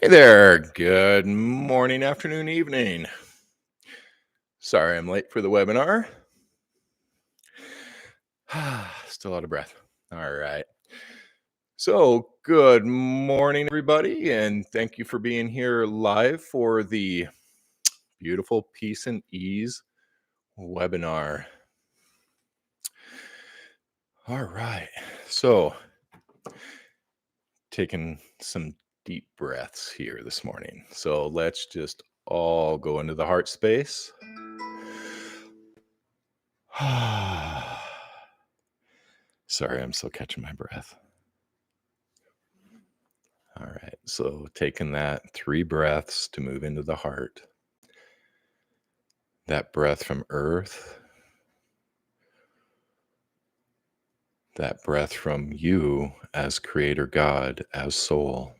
Hey there. Good morning, afternoon, evening. Sorry I'm late for the webinar. Still out of breath. All right. So, good morning, everybody, and thank you for being here live for the beautiful Peace and Ease webinar. All right. So, taking some deep breaths here this morning. So, let's just all go into the heart space. Sorry, I'm still catching my breath. All right, so taking that 3 breaths to move into the heart. That breath from earth. That breath from you as creator God, as soul.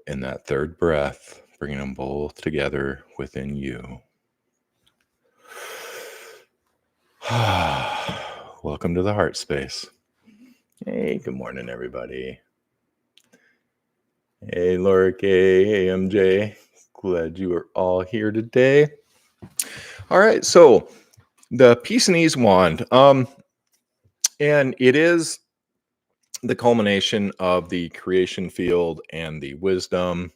And that third breath, bringing them both together within you. Welcome to the heart space. Hey, good morning, everybody. Hey, Laura K. Hey, MJ. Glad you are all here today. All right, so the Peace and Ease wand. And it is the culmination of the creation field and the wisdom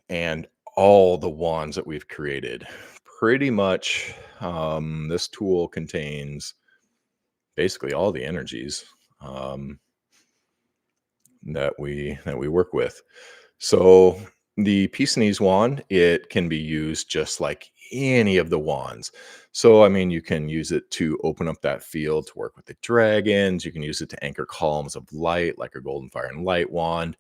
and all the wands that we've created. Pretty much, this tool contains basically all the energies that we work with. So the Peace and Ease wand, it can be used just like any of the wands. So, I mean, you can use it to open up that field to work with the dragons. You can use it to anchor columns of light, like a golden fire and light wand.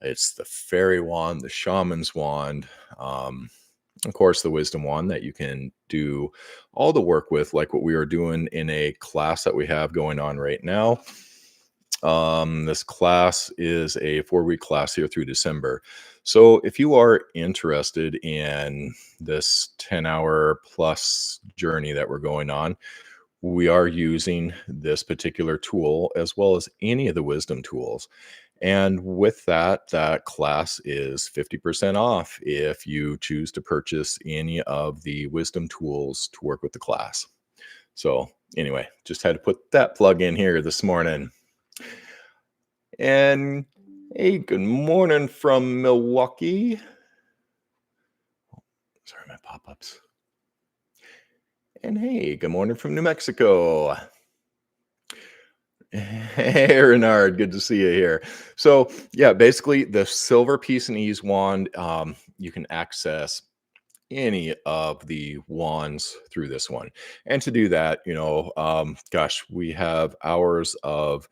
It's the fairy wand, the shaman's wand, of course, the wisdom wand that you can do all the work with, like what we are doing in a class that we have going on right now. This class is a 4-week class here through December. So if you are interested in this 10-hour plus journey that we're going on, we are using this particular tool as well as any of the wisdom tools. And with that, that class is 50% off if you choose to purchase any of the wisdom tools to work with the class. So anyway, just had to put that plug in here this morning. And hey, good morning from Milwaukee. Sorry, my pop-ups. And hey, good morning from New Mexico. Hey, Renard, good to see you here. So yeah, basically the Silver Peace and Ease wand, you can access any of the wands through this one. And to do that, gosh, we have hours of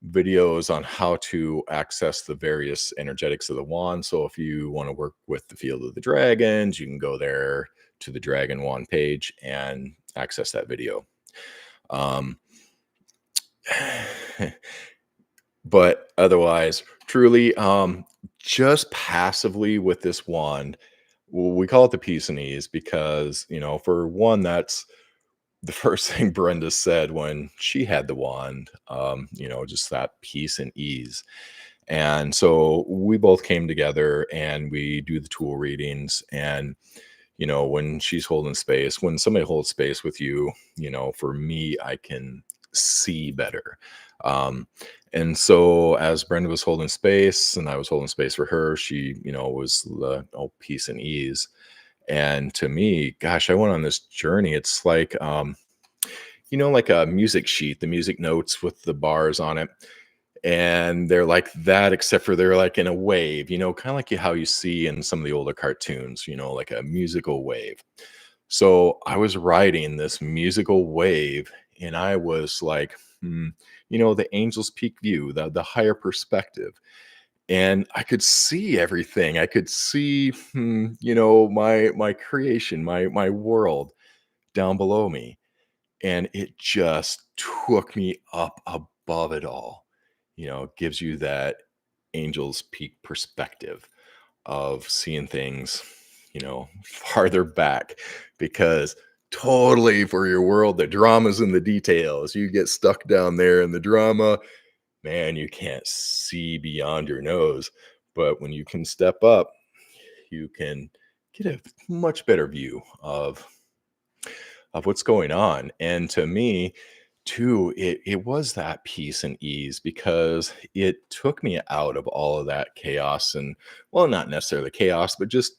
videos on how to access the various energetics of the wand. So if you want to work with the field of the dragons, you can go there to the dragon wand page and access that video. But otherwise, truly, just passively with this wand, we call it the Peace and Ease because, for one, that's the first thing Brenda said when she had the wand, just that peace and ease. And so we both came together and we do the tool readings. And, when she's holding space, when somebody holds space with you, for me, I can see better. And so as Brenda was holding space and I was holding space for her, she, was the peace and ease. And to me, gosh, I went on this journey. It's like, like a music sheet, the music notes with the bars on it. And they're like that, except for they're like in a wave, kind of like how you see in some of the older cartoons, like a musical wave. So I was riding this musical wave and I was like, the angel's peak view, the higher perspective. And I could see everything. I could see, my creation, my world down below me. And it just took me up above it all. It gives you that angel's peak perspective of seeing things, farther back, because totally for your world, the drama's in the details. You get stuck down there in the drama, man, you can't see beyond your nose. But when you can step up, you can get a much better view of what's going on. And to me, too, it was that peace and ease because it took me out of all of that chaos and, well, not necessarily chaos, but just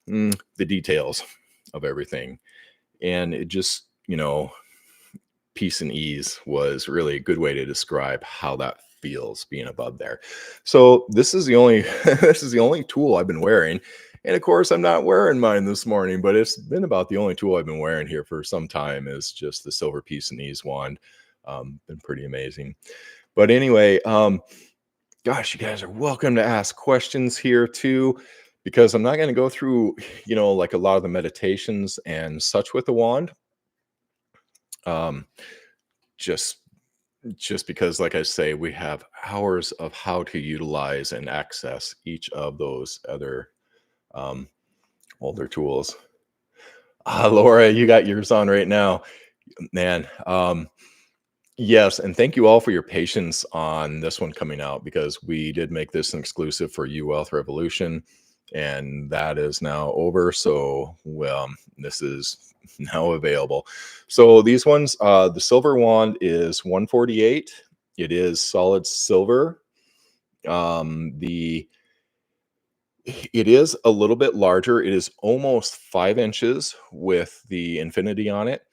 the details of everything. And it just, peace and ease was really a good way to describe how that feels being above there. So this is the only this is the only tool I've been wearing. And of course, I'm not wearing mine this morning, but it's been about the only tool I've been wearing here for some time is just the silver peace and ease wand. Been pretty amazing. But anyway, gosh, you guys are welcome to ask questions here too, because I'm not going to go through, like a lot of the meditations and such with the wand. Um, just just because, like I say, we have hours of how to utilize and access each of those other um, older tools. Laura, you got yours on right now, man. Yes, and thank you all for your patience on this one coming out because we did make this an exclusive for You Wealth Revolution, and that is now over. So, well, this is now available. So these ones, the silver wand is 148. It is solid silver. The It is a little bit larger. It is almost 5 inches with the infinity on it.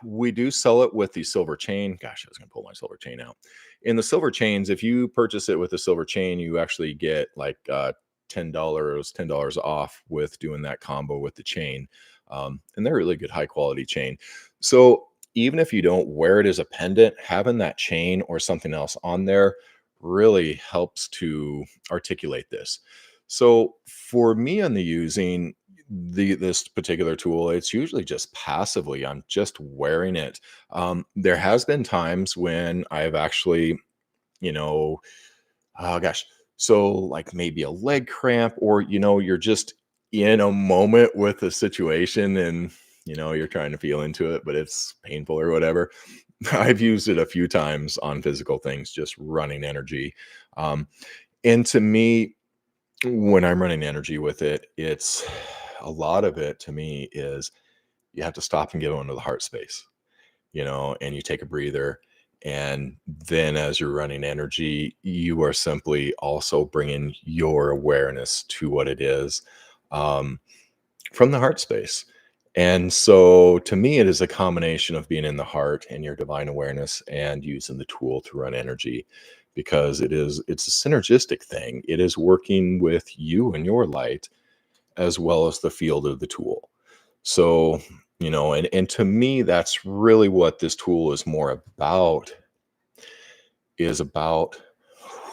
We do sell it with the silver chain. Gosh, I was going to pull my silver chain out. In the silver chains, if you purchase it with a silver chain, you actually get like $10 off with doing that combo with the chain. And they're really good, high quality chain. So even if you don't wear it as a pendant, having that chain or something else on there really helps to articulate this. So for me on the using this particular tool, it's usually just passively. I'm just wearing it. There has been times when I've actually, you know, oh gosh, so like maybe a leg cramp, or you're just in a moment with a situation, and you're trying to feel into it, but it's painful or whatever. I've used it a few times on physical things, just running energy. Um, and to me, when I'm running energy with it, it's a lot of it to me is you have to stop and get into the heart space, and you take a breather. And then as you're running energy, you are simply also bringing your awareness to what it is um, from the heart space. And so to me, it is a combination of being in the heart and your divine awareness and using the tool to run energy because it's a synergistic thing. It is working with you and your light as well as the field of the tool. So, and to me, that's really what this tool is more about, is about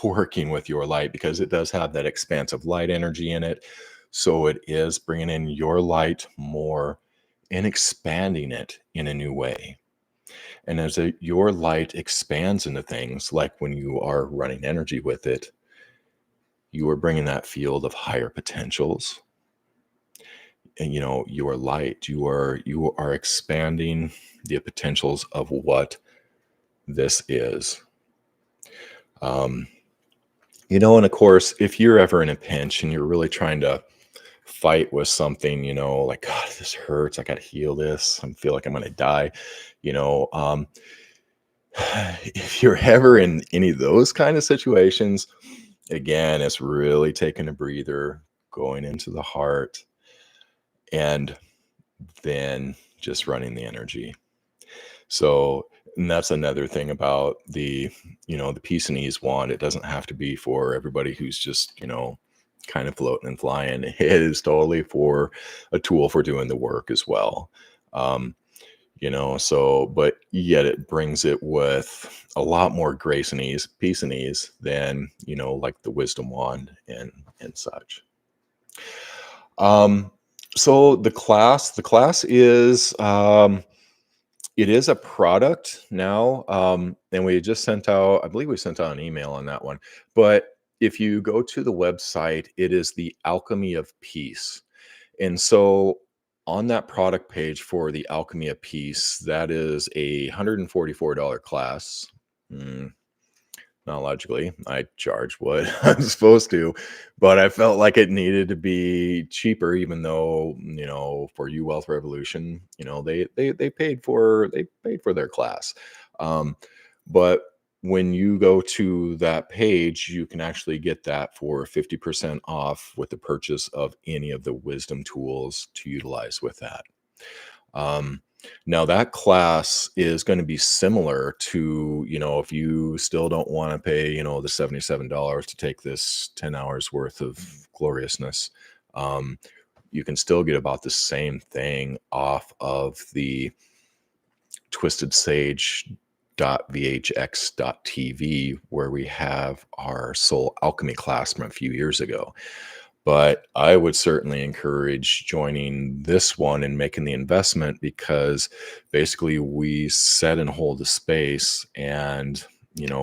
working with your light because it does have that expansive light energy in it. So it is bringing in your light more and expanding it in a new way. And as your light expands into things, like when you are running energy with it, you are bringing that field of higher potentials. And your light, you are expanding the potentials of what this is. Um, and of course, if you're ever in a pinch and you're really trying to fight with something, like, God, this hurts, I got to heal this, I feel like I'm going to die, you know, um, if you're ever in any of those kind of situations, again, it's really taking a breather, going into the heart, and then just running the energy. So, and that's another thing about the peace and ease wand. It doesn't have to be for everybody who's just, kind of floating and flying. It is totally for a tool for doing the work as well. Um, so, but yet it brings it with a lot more grace and ease, peace and ease than, like the wisdom wand and such. Um, so the class is, it is a product now, and we just sent out, I believe we sent out an email on that one. But if you go to the website, it is the Alchemy of Peace. And so on that product page for the Alchemy of Peace, that is a $144 class. Mm. Not logically. I charged what I'm supposed to, but I felt like it needed to be cheaper, even though, for You Wealth Revolution, they paid for their class. Um, but when you go to that page, you can actually get that for 50% off with the purchase of any of the wisdom tools to utilize with that. Um, Now that class is going to be similar to, if you still don't want to pay, the $77 to take this 10 hours worth of gloriousness. Um, you can still get about the same thing off of the Twistedsage.vhx.tv, where we have our soul alchemy class from a few years ago. But I would certainly encourage joining this one and making the investment, because basically we set and hold a space, and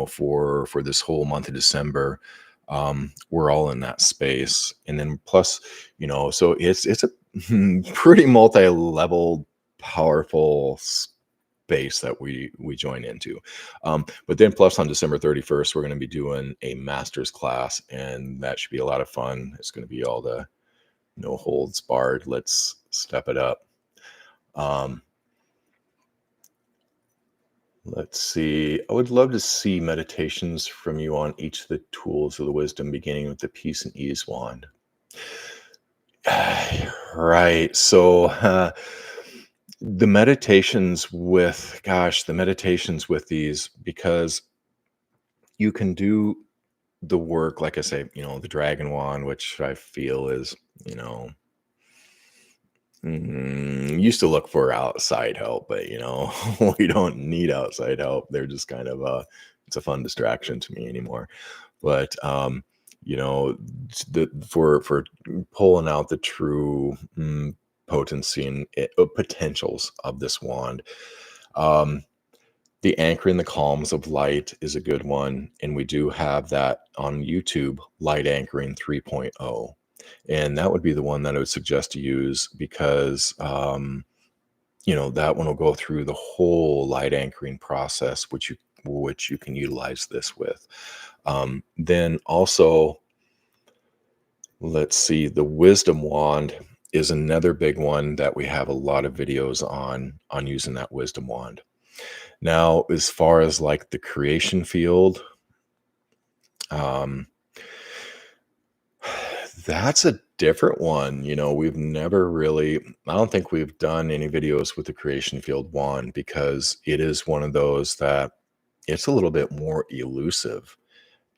for this whole month of December, we're all in that space. And then plus, so it's a pretty multi-level, powerful space that we join into. But then plus on December 31st, we're going to be doing a master's class, and that should be a lot of fun. It's going to be all the no holds barred. Let's step it up. Um, let's see. I would love to see meditations from you on each of the tools of the wisdom, beginning with the peace and ease wand. Right. So, the meditations with these, because you can do the work, like I say, the dragon wand, which I feel is, you know, used to look for outside help, but we don't need outside help. They're just kind of it's a fun distraction to me anymore. But you know, for pulling out the true potency and potentials of this wand. Um, the Anchoring the Calms of Light is a good one, and we do have that on YouTube, Light Anchoring 3.0. And that would be the one that I would suggest to use, because that one will go through the whole light anchoring process, which you can utilize this with. Then also, let's see, the Wisdom Wand is another big one that we have a lot of videos on using that Wisdom Wand. Now, as far as like the creation field, um, that's a different one. We've never really, I don't think we've done any videos with the creation field wand, because it is one of those that it's a little bit more elusive.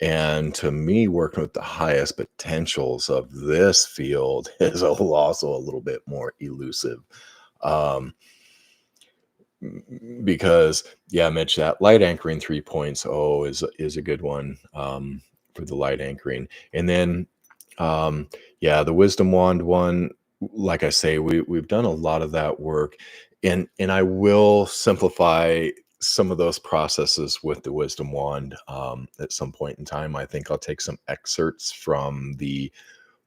And to me, working with the highest potentials of this field is also a little bit more elusive. Um, because Mitch, that light anchoring 3.0 is a good one, for the light anchoring. And then the wisdom wand one, like I say, we've done a lot of that work, and I will simplify some of those processes with the wisdom wand at some point in time. I think I'll take some excerpts from the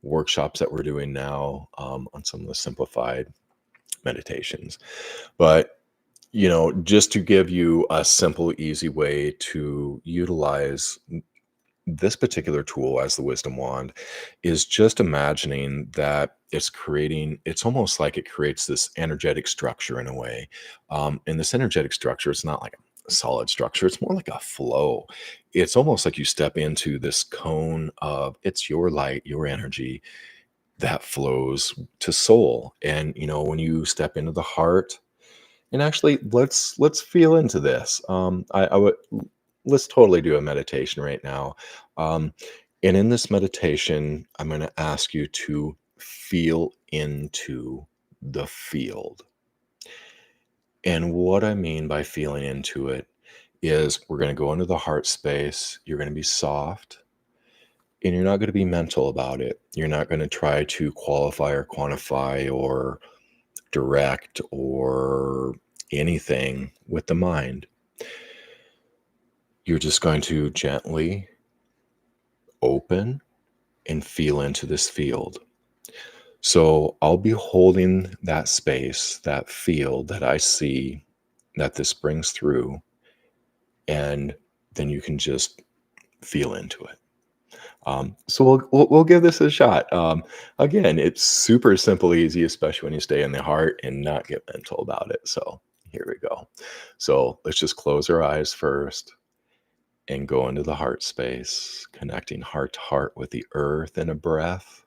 workshops that we're doing now on some of the simplified meditations. But just to give you a simple, easy way to utilize this particular tool as the wisdom wand, is just imagining that it's almost like it creates this energetic structure in a way. And this energetic structure, it's not like a solid structure, it's more like a flow. It's almost like you step into this cone of, it's your light, your energy that flows to soul. And when you step into the heart, and actually, let's feel into this. I would Let's totally do a meditation right now. Um, and in this meditation, I'm going to ask you to feel into the field. And what I mean by feeling into it is, we're going to go into the heart space. You're going to be soft, and you're not going to be mental about it. You're not going to try to qualify or quantify or direct or anything with the mind. You're just going to gently open and feel into this field. So I'll be holding that space, that field that I see that this brings through, and then you can just feel into it. So we'll give this a shot. Again, it's super simple, easy, especially when you stay in the heart and not get mental about it. So here we go. So let's just close our eyes first and go into the heart space, connecting heart to heart with the earth in a breath,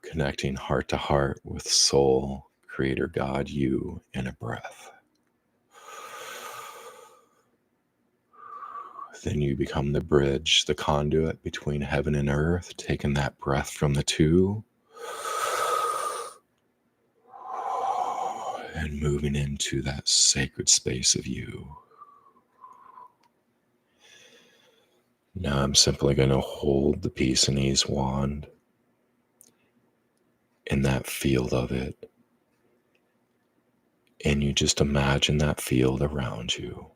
connecting heart to heart with soul, creator, God, you in a breath. Then you become the bridge, the conduit between heaven and earth, taking that breath from the two and moving into that sacred space of you. Now I'm simply going to hold the peace and ease wand in that field of it. And you just imagine that field around you.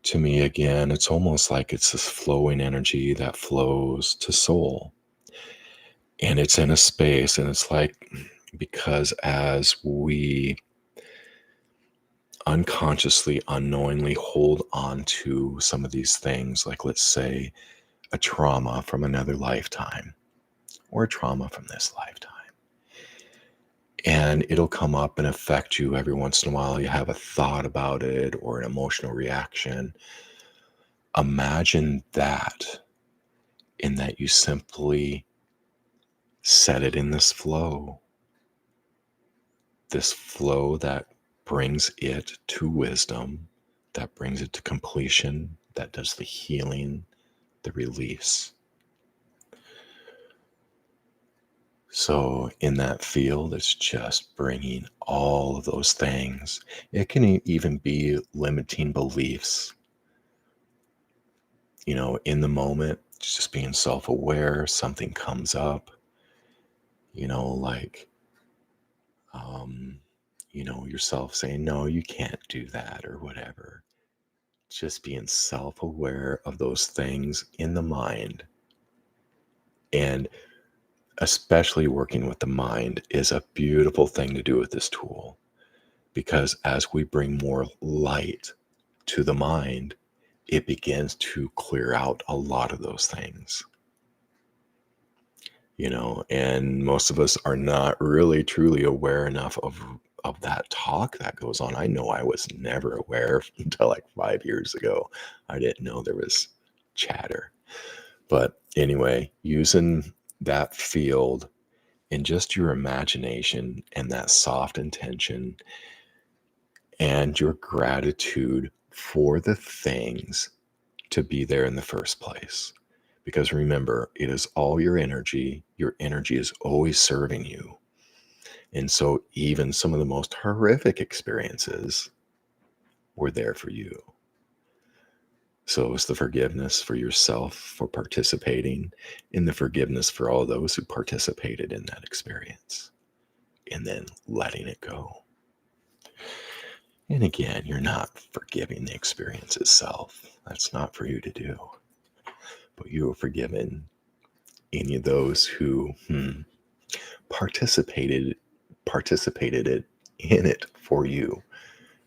To me, again, it's almost like it's this flowing energy that flows to soul. And it's in a space, and it's like, because as we unconsciously, unknowingly hold on to some of these things, like let's say a trauma from another lifetime or a trauma from this lifetime, and it'll come up and affect you every once in a while. You have a thought about it or an emotional reaction. Imagine that, in that you simply set it in this flow that brings it to wisdom, that brings it to completion, that does the healing, the release. So in that field, it's just bringing all of those things. It can even be limiting beliefs. In the moment, just being self-aware, something comes up, like, yourself saying, no, you can't do that or whatever. Just being self-aware of those things in the mind, and especially working with the mind is a beautiful thing to do with this tool, because as we bring more light to the mind, it begins to clear out a lot of those things. And most of us are not really truly aware enough of that talk that goes on. I know I was never aware until like 5 years ago. I didn't know there was chatter. But anyway, using that field and just your imagination and that soft intention and your gratitude for the things to be there in the first place. Because remember, it is all your energy. Your energy is always serving you. And so even some of the most horrific experiences were there for you. So it's the forgiveness for yourself for participating, and the forgiveness for all those who participated in that experience, and then letting it go. And again, you're not forgiving the experience itself. That's not for you to do. But you are forgiven any of those who participated in it for you,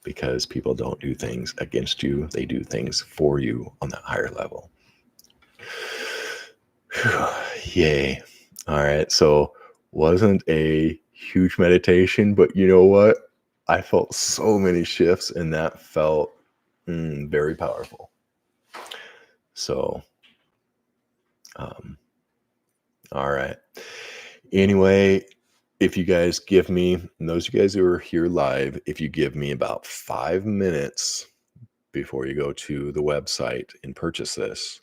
because people don't do things against you, they do things for you on that higher level. Yay. All right, so wasn't a huge meditation, but you know what, I felt so many shifts, and that felt very powerful. So all right, anyway, if you guys give me, and those of you guys who are here live, if you give me about 5 minutes before you go to the website and purchase this,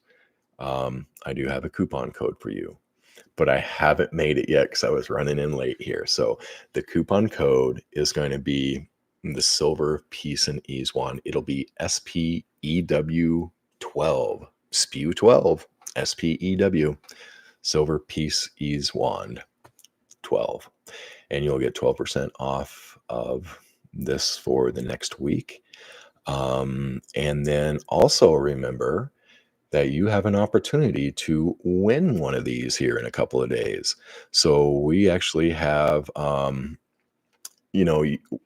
I do have a coupon code for you, but I haven't made it yet because I was running in late here. So the coupon code is going to be the Silver Peace and Ease one. It'll be SPEW 12, SPEW 12, SPEW, Silver Peace Ease Wand 12. And you'll get 12% off of this for the next week. And then also remember that you have an opportunity to win one of these here in a couple of days. So we actually have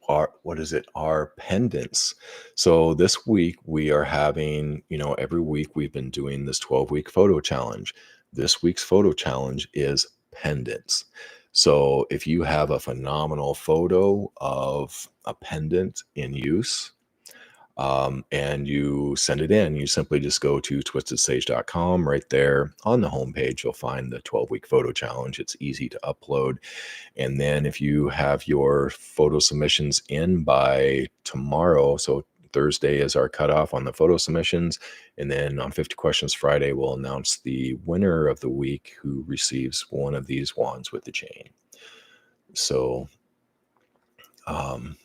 our what is it? Our pendants. So this week we are having, every week we've been doing this 12-week photo challenge. This week's photo challenge is pendants. So if you have a phenomenal photo of a pendant in use, and you send it in. You simply just go to Twistedsage.com. Right there on the homepage, you'll find the 12-week photo challenge. It's easy to upload. And then if you have your photo submissions in by tomorrow, so Thursday is our cutoff on the photo submissions. And then on 50 Questions Friday, we'll announce the winner of the week who receives one of these wands with the chain. So, um,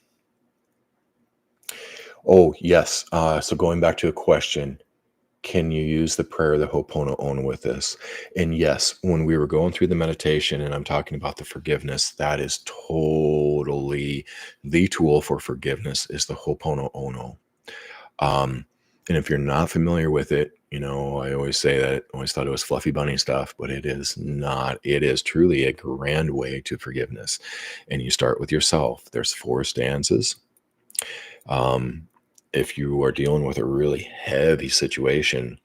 oh, yes. So going back to a question, can you use the prayer of the Ho'oponopono with this? And yes, when we were going through the meditation and I'm talking about the forgiveness, that is totally the tool for forgiveness is the Ho'oponopono. Um, and if you're not familiar with it, I always say that I always thought it was fluffy bunny stuff, but it is not. It is truly a grand way to forgiveness. And you start with yourself. There's 4 stanzas. Um, if you are dealing with a really heavy situation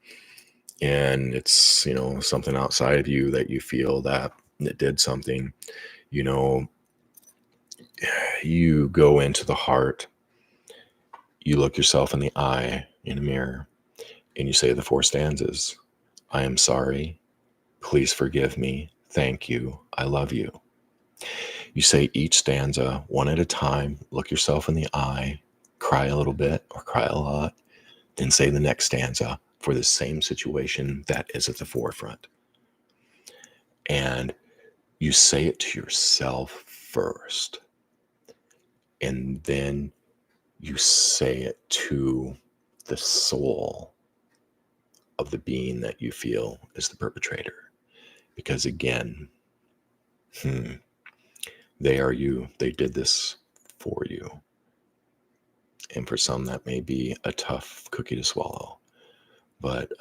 and it's, something outside of you that you feel that it did something, you know, you go into the heart, you look yourself in the eye in a mirror, and you say the 4 stanzas. I am sorry. Please forgive me. Thank you. I love you. You say each stanza one at a time, look yourself in the eye, cry a little bit or cry a lot, then say the next stanza for the same situation that is at the forefront. And you say it to yourself first. And then you say it to the soul of the being that you feel is the perpetrator. Because again, they are you. They did this for you. And for some, that may be a tough cookie to swallow. But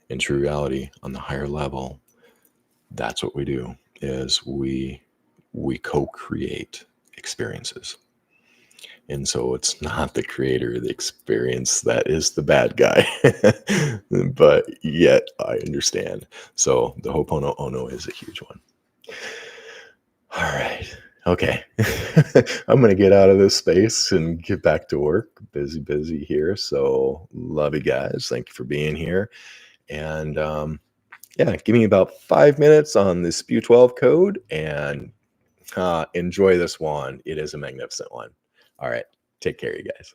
in true reality, on the higher level, that's what we do is we co-create experiences. And so it's not the creator of the experience that is the bad guy. But yet I understand. So the Ho'oponopono is a huge one. All right. Okay. I'm going to get out of this space and get back to work. Busy here. So love you guys. Thank you for being here. And yeah, give me about 5 minutes on the Spew 12 code and enjoy this wand. It is a magnificent one. All right. Take care, you guys.